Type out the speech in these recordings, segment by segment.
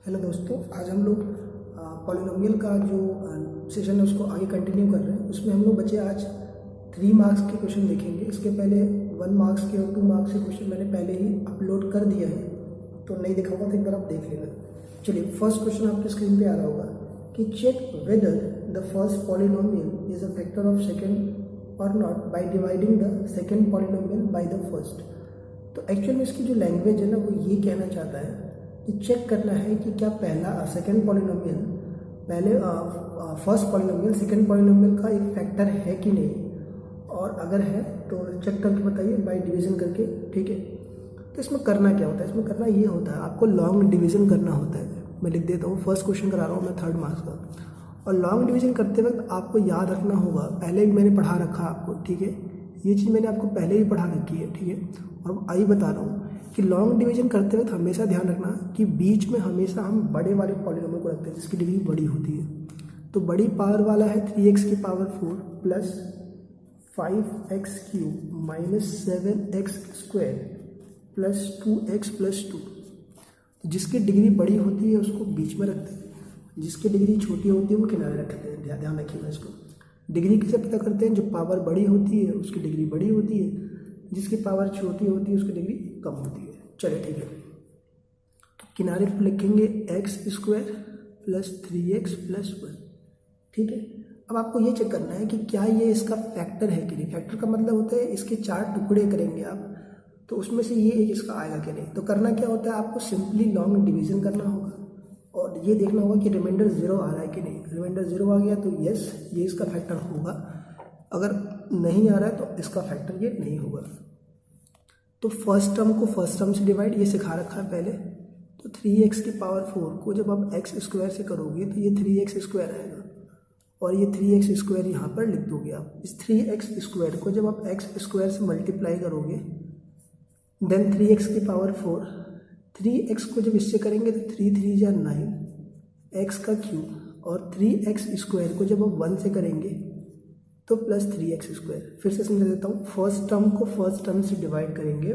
Hello दोस्तों, आज हम लोग पॉलिनोमियल का जो सेशन है उसको आगे कंटिन्यू कर रहे हैं। उसमें हम लोग बचे आज 3 मार्क्स के क्वेश्चन देखेंगे। इसके पहले 1 मार्क्स के और 2 मार्क्स के क्वेश्चन मैंने पहले ही अपलोड कर दिया है, तो नहीं दिखाऊंगा तो एक बार आप देख लेना। चलिए, फर्स्ट क्वेश्चन आपके स्क्रीन पे आ रहा होगा कि check whether the first polynomial is a factor of second और not by dividing the second polynomial by the first. तो एक्चुअल में इसकी जो लैंग्वेज है ना, वो ये कहना चाहता है कि चेक करना है कि क्या पहला सेकंड पॉलिनोमियल पहले फर्स्ट पॉलिनोमियल सेकंड पॉलिनोमियल का एक फैक्टर है कि नहीं, और अगर है तो चेक करके बताइए बाय डिवीजन करके। ठीक है, तो इसमें करना क्या होता है? इसमें करना ये होता है, आपको लॉन्ग डिवीजन करना होता है। मैं लिख देता हूँ, फर्स्ट क्वेश्चन करा रहा हूँ मैं 3rd मार्क्स का। और लॉन्ग डिवीजन करते वक्त आपको याद रखना होगा, पहले भी मैंने पढ़ा रखा आपको, ठीक है, ये चीज़ मैंने आपको पहले भी पढ़ा रखी है, ठीक है। और आई बता रहा हूँ कि लॉन्ग डिवीजन करते वक्त हमेशा ध्यान रखना कि बीच में हमेशा हम बड़े वाले पॉलिनोमियल को रखते हैं जिसकी डिग्री बड़ी होती है। तो बड़ी पावर वाला है 3x की power 4 plus 5x cube minus 7x square plus 2x plus 2। तो जिसकी डिग्री बड़ी होती है उसको बीच में रखते हैं, जिसकी डिग्री छोटी होती है वो किनारे रखते हैं। ध्यान रखिएगा इसको। डिग्री किसे पता करते हैं? जो पावर बड़ी होती है उसकी डिग्री बड़ी होती है, जिसकी पावर छोटी होती है उसकी डिग्री कम होती है। चलिए ठीक है, तो किनारे पर लिखेंगे x square plus 3x plus 1। ठीक है, अब आपको ये चेक करना है कि क्या ये इसका फैक्टर है कि नहीं। फैक्टर का मतलब होता है इसके 4 टुकड़े करेंगे आप, तो उसमें से ये एक इसका आएगा कि नहीं। तो करना क्या होता है, आपको सिंपली लॉन्ग डिवीजन करना होगा और ये देखना होगा कि रिमाइंडर 0 आ रहा है कि नहीं। रिमाइंडर 0 आ गया तो यस, ये इसका फैक्टर होगा। अगर नहीं आ रहा है तो इसका फैक्टर ये नहीं होगा। तो फर्स्ट टर्म को फर्स्ट टर्म से डिवाइड, ये सिखा रखा है पहले। तो 3x की पावर 4 को जब आप x स्क्वायर से करोगे तो ये 3x स्क्वायर आएगा, और ये 3x स्क्वायर यहाँ पर लिख दोगे आप। इस 3x स्क्वायर को जब आप x स्क्वायर से मल्टीप्लाई करोगे देन 3x की पावर 4, 3x को जब इससे करेंगे तो 3 3 जा 9 x का क्यूब, और 3x स्क्वायर को जब आप 1 से करेंगे तो प्लस 3x स्क्वायर। फिर से समझा देता हूँ, फर्स्ट टर्म को फर्स्ट टर्म से डिवाइड करेंगे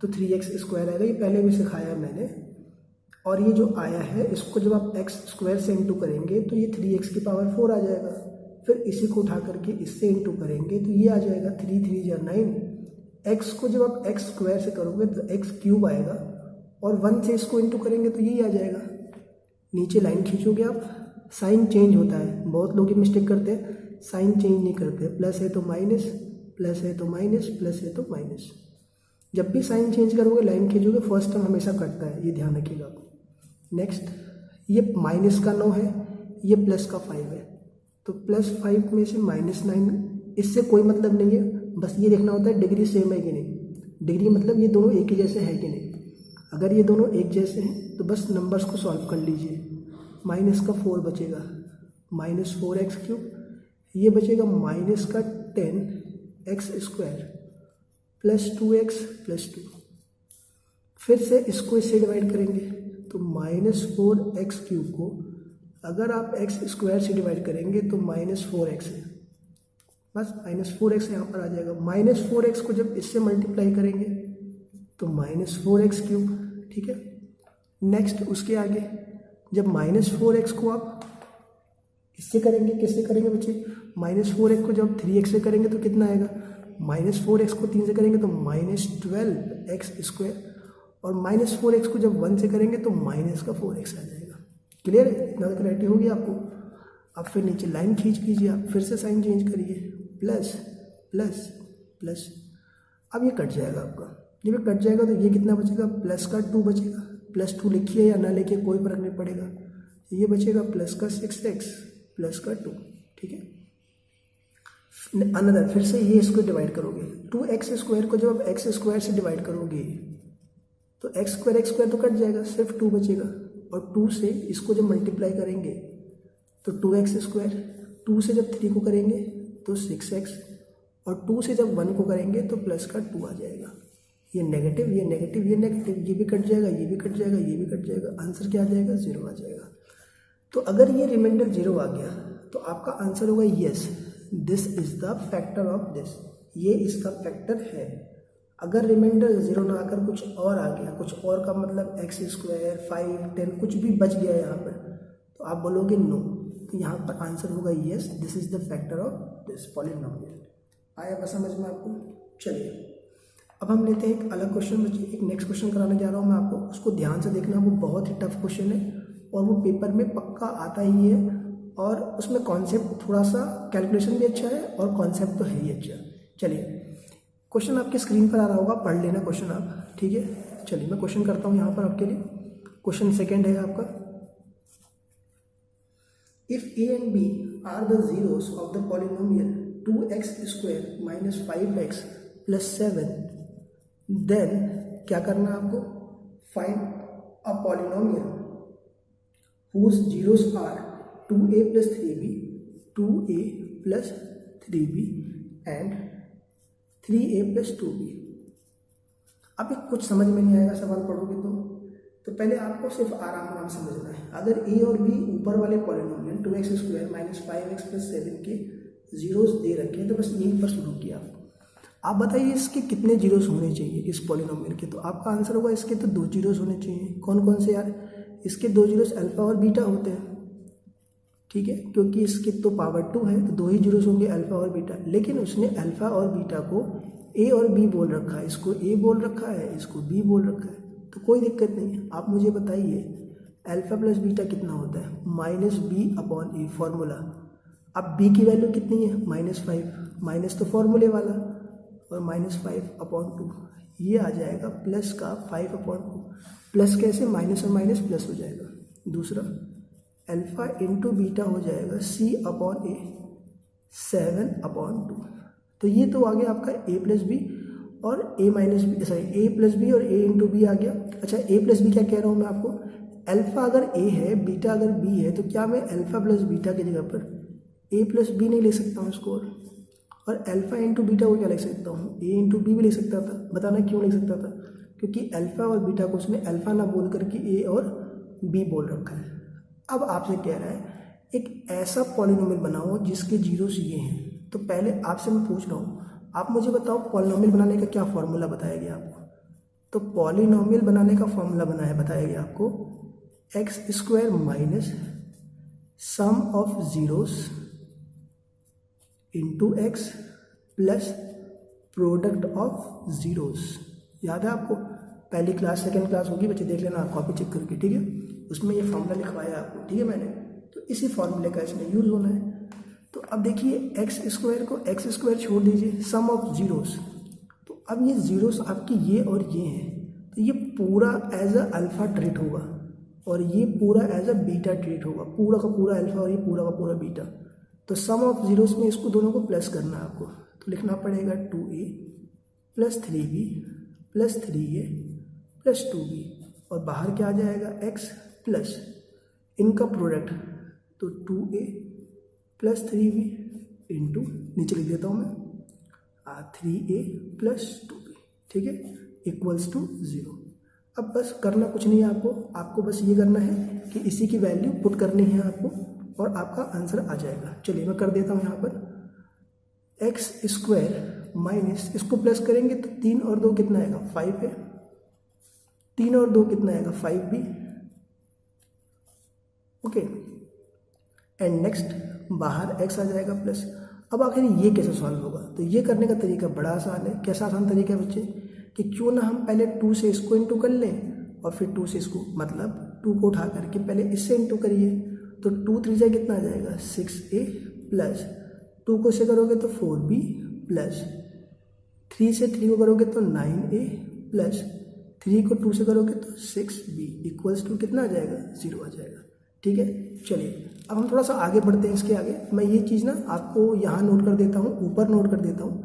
तो 3x स्क्वायर आएगा, ये पहले भी सिखाया मैंने। और ये जो आया है इसको जब आप x स्क्वायर से इंटू करेंगे तो ये 3x की पावर 4 आ जाएगा। फिर इसी को उठा करके इससे इंटू करेंगे तो ये आ जाएगा 3 3 जा 9। x को जब आप x स्क्वायर से करोगे तो x क्यूब आएगा, और 1 से इसको इंटू करेंगे तो यही आ जाएगा। नीचे लाइन खींचोगे आप, साइन चेंज होता है, बहुत लोग ये मिस्टेक करते हैं, साइन चेंज नहीं करते। प्लस है तो माइनस, प्लस है तो माइनस, प्लस है तो माइनस। जब भी साइन चेंज करोगे लाइन खींचोगे फर्स्ट टर्म हमेशा कटता है, ये ध्यान रखिएगा आप। नेक्स्ट, ये माइनस का 9 है, ये प्लस का 5 है, तो प्लस 5 में से माइनस 9, इससे कोई मतलब नहीं है, बस ये देखना होता है डिग्री सेम है कि नहीं। डिग्री मतलब ये दोनों एक ही जैसे है कि नहीं। अगर ये दोनों एक जैसे हैं तो बस नंबर्स को सॉल्व कर लीजिए। माइनस का 4 बचेगा, माइनस 4x क्यूब, ये बचेगा माइनस का 10x square plus 2x plus 2। फिर से इसको इससे डिवाइड करेंगे तो माइनस 4x क्यूब को अगर आप x स्क्वायर से डिवाइड करेंगे तो माइनस 4x है, बस माइनस 4x यहाँ पर आ जाएगा। माइनस 4x को जब इससे मल्टीप्लाई करेंगे तो माइनस 4x क्यूब। ठीक है, नेक्स्ट उसके आगे जब माइनस 4x को आप इससे करेंगे, किससे करेंगे बच्चे, माइनस 4x को जब 3x से करेंगे तो कितना आएगा, माइनस 4x को 3 से करेंगे तो माइनस 12x स्क्वायर, और माइनस 4x को जब 1 से करेंगे तो माइनस का 4x आ जाएगा। क्लियर है, इतना क्लैरिटी होगी आपको। अब फिर नीचे लाइन खींच लीजिए आप, फिर से साइन चेंज करिए, प्लस प्लस प्लस। अब ये कट जाएगा आपका, जब ये कट जाएगा तो ये कितना बचेगा, प्लस का 2 बचेगा। प्लस 2 लिखिए या ना लिखिए कोई फर्क नहीं पड़ेगा, ये बचेगा प्लस का 6x प्लस का 2। ठीक है, अनदर, फिर से ये इसको डिवाइड करोगे, 2x स्क्वायर को जब आप x स्क्वायर से डिवाइड करोगे तो x स्क्वायर तो कट जाएगा, सिर्फ 2 बचेगा। और 2 से इसको जब मल्टीप्लाई करेंगे तो 2x स्क्वायर, 2 से जब 3 को करेंगे तो 6x, और 2 से जब 1 को करेंगे तो प्लस का 2 आ जाएगा। ये नेगेटिव, ये नेगेटिव, ये नेगेटिव, ये भी कट जाएगा, ये भी कट जाएगा, ये भी कट जाएगा। आंसर क्या आ जाएगा, 0 आ जाएगा। तो अगर ये रिमाइंडर 0 आ गया तो आपका आंसर होगा yes, this is the factor of this, ये इसका फैक्टर है। अगर रिमाइंडर 0 ना आकर कुछ और आ गया, कुछ और का मतलब x स्क्वायर 5 10 कुछ भी बच गया यहाँ पर, तो आप बोलोगे नो। तो यहाँ पर आंसर होगा yes, this is the factor of this polynomial. आया बस समझ में आपको? चलिए अब हम लेते हैं एक अलग क्वेश्चन। बच्चे एक नेक्स्ट क्वेश्चन कराने जा रहा हूँ मैं आपको, उसको ध्यान से देखना, वो बहुत ही टफ क्वेश्चन है और वो पेपर में पक्का आता ही है, और उसमें कॉन्सेप्ट थोड़ा सा कैलकुलेशन भी अच्छा है और कॉन्सेप्ट तो है ही अच्छा। चलिए क्वेश्चन आपके स्क्रीन पर आ रहा होगा, पढ़ लेना क्वेश्चन आप, ठीक है। चलिए मैं क्वेश्चन करता हूँ यहाँ पर आपके लिए। क्वेश्चन सेकेंड है आपका, if A and B are the zeros of the polynomial 2x square minus 5x plus 7, then क्या करना है आपको? Find a polynomial whose zeros are 2a plus 3b, 2a plus 3b and 3a plus 2b। अब एक कुछ समझ में नहीं आएगा सवाल पढ़ोगे तो पहले आपको सिर्फ आराम समझना है। अगर a और b ऊपर वाले polynomial 2x square minus 5x plus 7 के जीरोस दे रखे हैं, तो बस यहीं पर शुरू किया। आप बताइए इसके कितने जीरोस होने चाहिए इस पॉलिनोमियल के? तो आपका आंसर होगा इसके तो 2 जीरोस होने चाहिए। कौन कौन से यार? इसके 2 जीरोस अल्फा और बीटा होते हैं, ठीक है, क्योंकि इसके तो पावर 2 है तो 2 ही जीरोस होंगे अल्फा और बीटा। लेकिन उसने अल्फा और बीटा को ए और बी बोल रखा है, इसको ए बोल रखा है, इसको बी बोल रखा है, तो कोई दिक्कत नहीं है। आप मुझे बताइए अल्फा प्लस बीटा कितना होता है? माइनस बी अपॉन ए, फॉर्मूला। अब बी की वैल्यू कितनी है? -5, माइनस तो फॉर्मूले वाला, और -5 अपॉन 2 ये आ जाएगा प्लस का 5 अपॉन 2। प्लस कैसे? माइनस और माइनस प्लस हो जाएगा। दूसरा अल्फा इंटू बीटा हो जाएगा c अपॉन ए 7 अपॉन 2। तो ये तो आ गया आपका a प्लस बी और a minus B, sorry a plus B और a इंटू बी आ गया। अच्छा a प्लस बी क्या कह रहा हूँ मैं आपको? अल्फा अगर a है, बीटा अगर b है, तो क्या मैं अल्फा प्लस बीटा की जगह पर a प्लस बी नहीं ले सकता हूँ इसको? और अल्फा इंटू बीटा को क्या लिख सकता हूँ? a इंटू बी भी लिख सकता था। बताना क्यों लिख सकता था? क्योंकि अल्फा और बीटा को उसने अल्फा ना बोल करके a और b बोल रखा है। अब आपसे कह रहा है एक ऐसा पॉलिनोमियल बनाओ जिसके जीरोस ये हैं। तो पहले आपसे मैं पूछ रहा हूँ, आप मुझे बताओ पॉलिनोमियल बनाने का क्या फॉर्मूला बताया गया आपको? तो पॉलिनोमियल बनाने का फॉर्मूला बताया गया आपको x square minus sum of zeros into x plus product of zeros. याद है आपको? पहली क्लास सेकंड क्लास होगी बच्चे, देख लेना कॉपी चेक करके, ठीक है, उसमें ये फॉर्मूला लिखवाया आपको, ठीक है मैंने। तो इसी फॉर्मूले का इसमें यूज़ होना है। तो अब देखिए एक्स स्क्वायर को एक्स स्क्वायर छोड़ दीजिए, सम ऑफ जीरोस। तो अब ये जीरोस आपकी ये और ये हैं, तो ये पूरा एज अ अल्फा ट्रीट होगा और ये पूरा एज अ बीटा ट्रीट होगा, पूरा का पूरा अल्फा और ये पूरा का पूरा बीटा। तो सम ऑफ जीरोस में इसको दोनों को प्लस करना है आपको, तो लिखना पड़ेगा 2a plus 3b plus 3a plus 2b, और बाहर क्या आ जाएगा? x प्लस इनका प्रोडक्ट, तो 2a प्लस 3b इंटू, नीचे लिख देता हूँ मैं 3a प्लस 2b, ठीक है, इक्वल्स टू 0। अब बस करना कुछ नहीं है आपको बस ये करना है कि इसी की वैल्यू पुट करनी है आपको और आपका आंसर आ जाएगा। चलिए मैं कर देता हूँ यहाँ पर एक्स स्क्वायर माइनस, इसको प्लस करेंगे तो 3 और 2 कितना आएगा? 5 है। 3 और 2 कितना आएगा? 5 भी, ओके। एंड नेक्स्ट बाहर x आ जाएगा प्लस। अब आखिर ये कैसे सॉल्व होगा? तो ये करने का तरीका बड़ा आसान है। कैसा आसान तरीका है बच्चे? कि क्यों ना हम पहले 2 से इसको इंटू कर लें और फिर 2 से इसको, मतलब 2 को उठा करके पहले इससे इंटू करिए। तो 2 3 जा कितना आ जाएगा? 6a प्लस 2 को से करोगे तो 4b प्लस 3 से 3 को करोगे तो 9a प्लस 3 को 2 से करोगे तो 6b इक्वल्स टू कितना आ जाएगा? 0 आ जाएगा, ठीक है। चलिए अब हम थोड़ा सा आगे बढ़ते हैं। इसके आगे मैं ये चीज़ ना आपको यहाँ नोट कर देता हूँ, ऊपर नोट कर देता हूँ,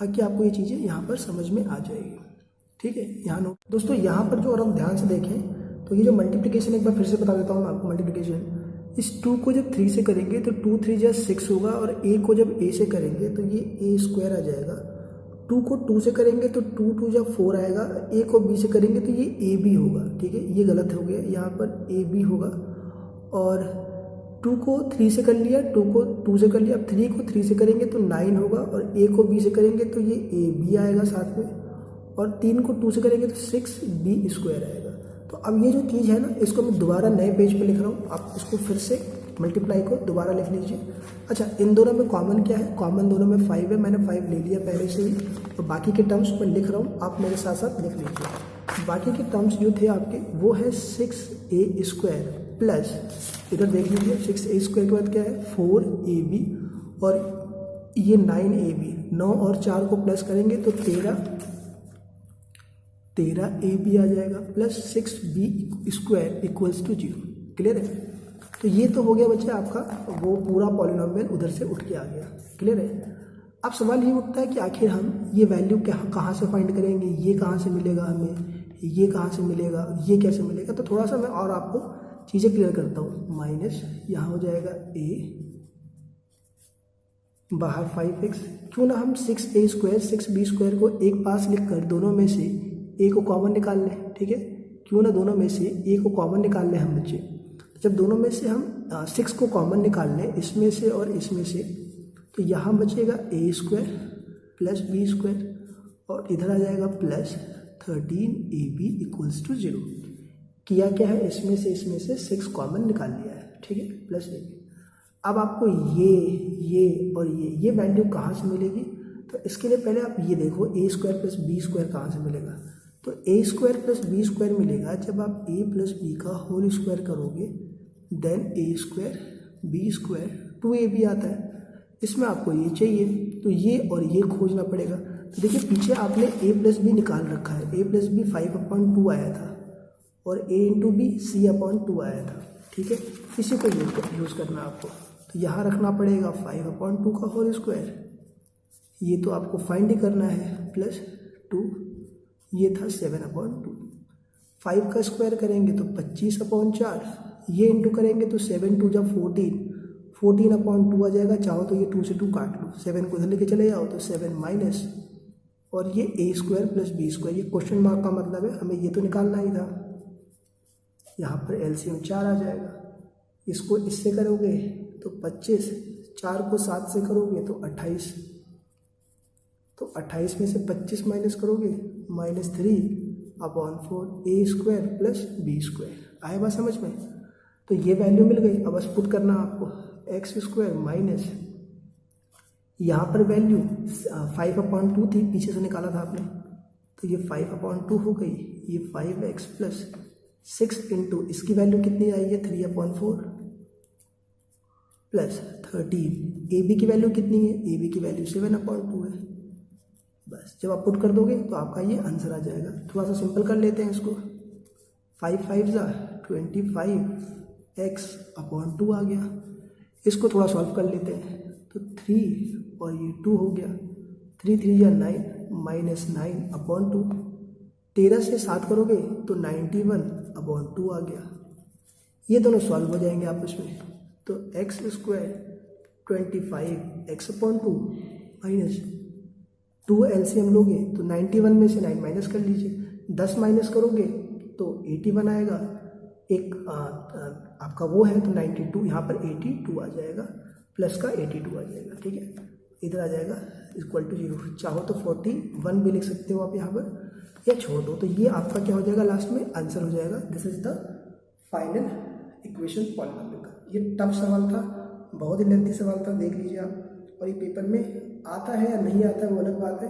ताकि आपको ये चीज़ें यहाँ पर समझ में आ जाएगी, ठीक है। यहाँ नोट दोस्तों, यहाँ पर जो, और हम ध्यान से देखें तो ये जो मल्टीप्लिकेशन, एक बार फिर से बता देता हूँ मैं आपको मल्टीप्लिकेशन। इस 2 को जब 3 से करेंगे तो 2 3 जा 6 होगा, और a को जब a से करेंगे तो ये a स्क्वायर आ जाएगा। 2 को 2 से करेंगे तो 2 2 जा 4 आएगा। a को b से करेंगे तो ये ab होगा, ठीक है, ये गलत हो गया, यहाँ पर ab होगा। और 2 को 3 से कर लिया, 2 को 2 से कर लिया, अब 3 को 3 से करेंगे तो 9 होगा, और a को b से करेंगे तो ये ab आएगा साथ में। और 3 को 2 से करेंगे तो 6b² आएगा। तो अब ये जो चीज़ है ना, इसको मैं दोबारा नए पेज पे लिख रहा हूँ, आप इसको फिर से मल्टीप्लाई को दोबारा लिख लीजिए। अच्छा, इन दोनों में कॉमन क्या है? कॉमन दोनों में 5 है, मैंने 5 ले लिया पहले से ही। तो बाकी के टर्म्स मैं लिख रहा हूँ, आप मेरे साथ साथ लिख लीजिए। बाकी के टर्म्स जो थे आपके वो है 6a² प्लस, इधर देख लीजिए 6a² के बाद क्या है 4ab, और ये 9ab, 9 और 4 को प्लस करेंगे तो 13ab आ जाएगा, plus 6b² equals to 0। Clear है? तो ये तो हो गया बच्चे आपका वो पूरा पॉलिनोमियल उधर से उठ के आ गया। क्लियर है? अब सवाल ये उठता है कि आखिर हम ये वैल्यू कहाँ से फाइंड करेंगे, ये कहाँ से मिलेगा हमें, ये कहाँ से मिलेगा, ये कैसे मिलेगा। तो थोड़ा सा मैं और आपको चीज़ें क्लियर करता हूँ। माइनस यहाँ हो जाएगा a, बाहर 5x, क्यों ना हम 6a² 6b² को एक पास लिख कर दोनों में से a को कॉमन निकाल लें। ठीक है, क्यों ना दोनों में से a को कॉमन निकाल लें हम बच्चे। जब दोनों में से हम 6 को कॉमन निकाल लें इसमें से और इसमें से, तो यहाँ बचेगा a² प्लस b² और इधर आ जाएगा प्लस 13ab इक्वल्स टू 0। किया क्या है, इसमें से 6 कॉमन निकाल लिया है। ठीक है, प्लस ab। अब आपको ये और ये वैल्यू कहाँ से मिलेगी, तो इसके लिए पहले आप ये देखो a² प्लस b² कहाँ से मिलेगा। तो a² प्लस b² मिलेगा जब आप a प्लस b का होल स्क्वायर करोगे, देन a² b² 2ab आता है। इसमें आपको ये चाहिए, तो ये और ये खोजना पड़ेगा। तो देखिए पीछे आपने a प्लस b निकाल रखा है, a प्लस b 5/2 आया था और a इंटू b c/2 आया था। ठीक है, इसी को यूज़ करना आपको। तो यहाँ रखना पड़ेगा 5/2 का होल स्क्वायर, ये तो आपको फाइंड ही करना है, प्लस 2, ये था 7/2। 5 का स्क्वायर करेंगे तो 25/4, ये इंटू करेंगे तो 7 2 जा 14/2 आ जाएगा। चाहो तो ये 2 से 2 काट लो, 7 को इधर लेके चले जाओ तो 7 माइनस, और ये a² प्लस b², ये क्वेश्चन मार्क का मतलब है हमें ये तो निकालना ही था। यहाँ पर एलसीएम 4 आ जाएगा, इसको इससे करोगे तो 25, 4 को 7 से करोगे तो 28, तो 28 में से 25 माइनस करोगे -3/4 a² प्लस b²। आए बात समझ में? तो ये वैल्यू मिल गई। अब बस पुट करना आपको x² माइनस, यहाँ पर वैल्यू 5/2 थी, पीछे से निकाला था आपने, तो ये 5/2 हो गई, ये 5x प्लस 6 इंटू इसकी वैल्यू कितनी आई है 3/4 प्लस 13। ए बी की वैल्यू कितनी है, ए बी की वैल्यू 7/2 है। बस जब आप पुट कर दोगे तो आपका ये आंसर आ जाएगा। थोड़ा सा सिंपल कर लेते हैं इसको, 5 5 जा 25x/2 आ गया। इसको थोड़ा सॉल्व कर लेते हैं, तो 3 और ये 2 हो गया, 3 3 या 9 -9/2। 13 से 7 करोगे तो 91/2 आ गया। ये दोनों सॉल्व हो जाएंगे आपस में, तो x² 25x/2 माइनस 2 एलसीएम लोगे तो 91 में से 9 माइनस कर लीजिए, 10 माइनस करोगे तो 81 आएगा। एक आपका वो है तो 92, यहाँ पर 82 आ जाएगा, प्लस का 82 आ जाएगा। ठीक है, इधर आ जाएगा इक्वल टू 0। चाहो तो 41 भी लिख सकते हो आप यहाँ पर, या छोड़ दो। तो ये आपका क्या हो जाएगा, लास्ट में आंसर हो जाएगा। This is the final equation polynomial का। ये टफ सवाल था, बहुत ही लेंथी सवाल था, देख लीजिए आप। और ये पेपर में आता है या नहीं आता है वो अलग बात है,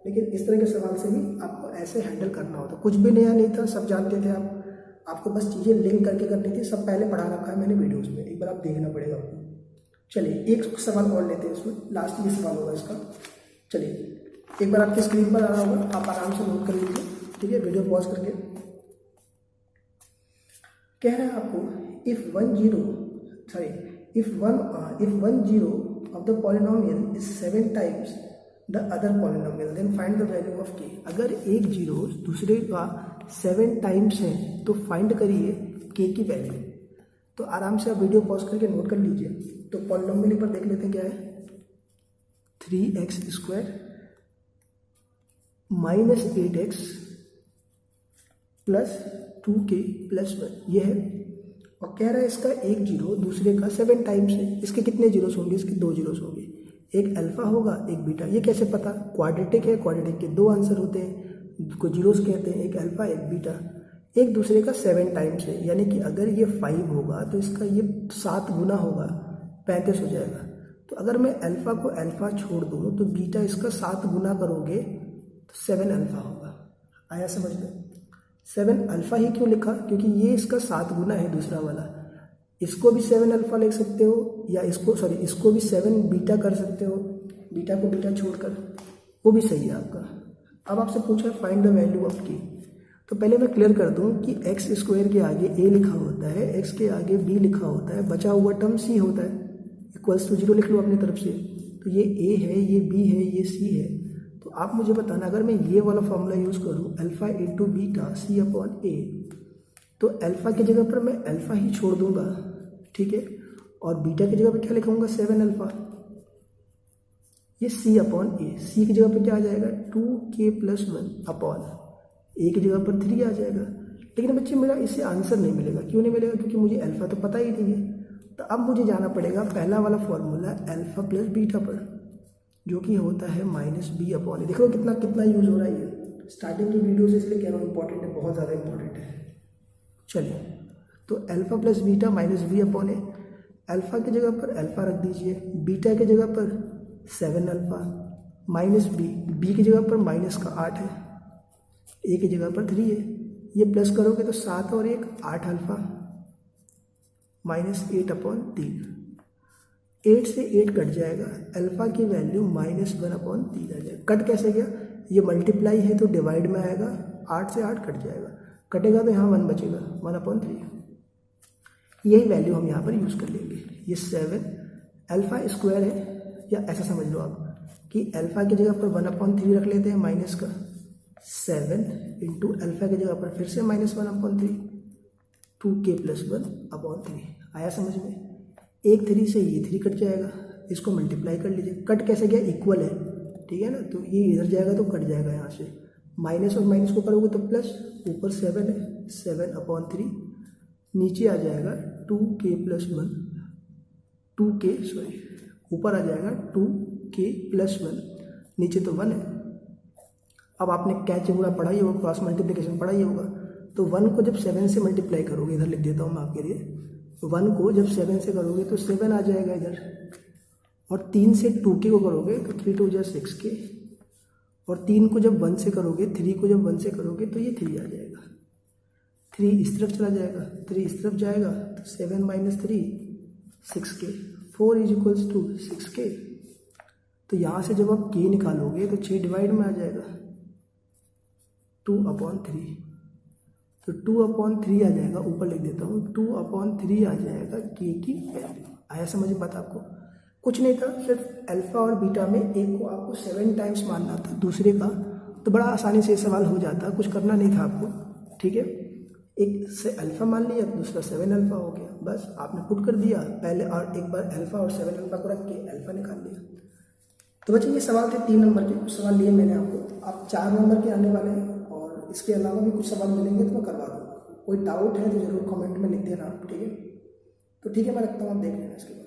लेकिन इस तरह के सवाल से भी आपको ऐसे हैंडल करना होता। कुछ भी नया नहीं था, सब जानते थे आप, आपको बस चीज़ें लिंक करके करनी थी। सब पहले पढ़ा रखा है मैंने वीडियोस में, एक बार आप देखना पड़ेगा आपको। चलिए एक सवाल और लेते हैं, इसमें लास्ट ये सवाल होगा इसका। चलिए एक बार आपकी स्क्रीन पर आ रहा होगा, आप आराम से नोट कर लीजिए। ठीक है, वीडियो पॉज करके। कह रहा है आपको if one zero of the polynomial is 7 times the other polynomial then find the value of k। अगर एक जीरो दूसरे का 7 टाइम्स है तो फाइंड करिए k की वैल्यू। तो आराम से आप वीडियो पॉज करके नोट कर लीजिए। तो पॉलिनोमियल पर देख लेते हैं क्या है, 3x² minus 8x plus 2k plus 1 ये है। और कह रहा है इसका एक जीरो दूसरे का 7 टाइम्स है। इसके कितने जीरोस होंगे, इसके 2 जीरोस होंगे, एक अल्फा होगा एक बीटा। ये कैसे पता, क्वाड्रेटिक है, क्वाड्रेटिक के 2 आंसर होते हैं, को जीरोस कहते हैं, एक अल्फ़ा एक बीटा, एक दूसरे का 7 टाइम्स है, यानी कि अगर ये 5 होगा तो इसका ये 7 गुना होगा, 35 हो जाएगा। तो अगर मैं अल्फ़ा को अल्फ़ा छोड़ दूँ तो बीटा इसका 7 गुना करोगे तो 7 अल्फ़ा होगा। आया समझ में? 7 अल्फ़ा ही क्यों लिखा? क्योंकि ये इसका 7 गुना है दूसरा वाला। इसको भी 7 अल्फ़ा लिख सकते हो, या इसको भी 7 बीटा कर सकते हो, बीटा को बीटा छोड़कर, वो भी सही है आपका। अब आपसे पूछा है फाइंड द वैल्यू ऑफ के। तो पहले मैं क्लियर कर दूं कि एक्स स्क्वायर के आगे ए लिखा होता है, एक्स के आगे बी लिखा होता है, बचा हुआ टर्म सी होता है, इक्वल्स टू 0 लिख लो अपनी तरफ से। तो ये ए है, ये बी है, ये सी है। तो आप मुझे बताना, अगर मैं ये वाला फॉर्मूला यूज़ करूँ अल्फ़ा इंटू बीटा सी अपॉन ए, तो अल्फ़ा की जगह पर मैं अल्फ़ा ही छोड़ दूंगा, ठीक है, और बीटा की जगह पर क्या लिखूंगा 7 अल्फ़ा, ये सी अपॉन ए। सी की जगह पर क्या आ जाएगा 2k+1 अपॉन ए की जगह पर 3 आ जाएगा। लेकिन बच्चे मेरा इससे आंसर नहीं मिलेगा। क्यों नहीं मिलेगा? क्योंकि मुझे अल्फ़ा तो पता ही नहीं है। तो अब मुझे जाना पड़ेगा पहला वाला फॉर्मूला अल्फ़ा प्लस बीटा पर, जो कि होता है -b अपॉन ए। देखो कितना कितना यूज़ हो रहा है ये स्टार्टिंग की वीडियो से, इसलिए कह रहा हूँ इंपॉर्टेंट है, बहुत ज़्यादा इंपॉर्टेंट है। चलिए, तो alpha plus beta -b upon a. Alpha की जगह पर अल्फ़ा रख दीजिए, बीटा की जगह पर 7 अल्फ़ा, माइनस बी की जगह पर -8 है, ए की जगह पर 3 है। ये प्लस करोगे तो 7 और 1 8 अल्फ़ा, -8 अपॉन 3। 8 से 8 कट जाएगा, अल्फ़ा की वैल्यू -1 अपॉन 3 आ जाएगा। कट कैसे गया? ये मल्टीप्लाई है तो डिवाइड में आएगा, 8 से 8 कट जाएगा, कटेगा तो यहाँ 1 बचेगा, 1 अपॉन 3। यही वैल्यू हम यहाँ पर यूज़ कर लेंगे। ये 7 अल्फ़ा स्क्वायर है, या ऐसा समझ लो आप कि अल्फ़ा की जगह पर 1 अपॉन 3 रख लेते हैं माइनस का, 7 इंटू अल्फ़ा की जगह पर फिर से -1 अपॉन 3, 2k+1 अपॉन 3। आया समझ में? एक 3 से ये 3 कट जाएगा, इसको मल्टीप्लाई कर लीजिए। कट कैसे गया? इक्वल है, ठीक है ना, तो ये इधर जाएगा तो कट जाएगा यहाँ से, माइनस और माइनस को करोगे तो प्लस, ऊपर 7 है, 7 अपॉन 3, नीचे आ जाएगा 2k+1, ऊपर आ जाएगा 2k+1, नीचे तो 1 है। अब आपने क्या चुगड़ा पढ़ा ही होगा, क्रॉस मल्टीप्लिकेशन पढ़ा ही होगा। तो 1 को जब 7 से मल्टीप्लाई करोगे, इधर लिख देता हूँ मैं आपके लिए, 1 को जब 7 से करोगे तो 7 आ जाएगा इधर, और 3 से 2k को करोगे तो 3 2 जा 6k, और 3 को जब 1 से करोगे, 3 को जब 1 से करोगे तो ये 3 आ जाएगा। 3 इस तरफ चला जाएगा, 3 इस तरफ जाएगा तो 7 - 3 6k, 4 = 6k। तो यहाँ से जब आप k निकालोगे तो 6 डिवाइड में आ जाएगा, 2/3। तो 2/3 आ जाएगा, ऊपर लिख देता हूँ, 2/3 आ जाएगा k की वैल्यू। आया समझ में बात आपको? कुछ नहीं था, सिर्फ अल्फ़ा और बीटा में एक को आपको 7 टाइम्स मानना था, दूसरे का तो बड़ा आसानी से सवाल हो जाता, कुछ करना नहीं था आपको, ठीक है। एक से अल्फ़ा मान लिया, दूसरा 7 अल्फ़ा हो गया, बस आपने पुट कर दिया पहले, और एक बार अल्फ़ा और 7 अल्फ़ा को रख के अल्फ़ा निकाल लिया। तो बच्चे ये सवाल थे 3 नंबर के, कुछ सवाल लिए मैंने आपको। आप 4 नंबर के आने वाले हैं, और इसके अलावा भी कुछ सवाल मिलेंगे तो मैं करवा दूँगा। कोई डाउट है तो ज़रूर कमेंट में लिख देना, ठीक है। तो ठीक है, मैं रखता हूँ, आप देख लेना इसके बाद।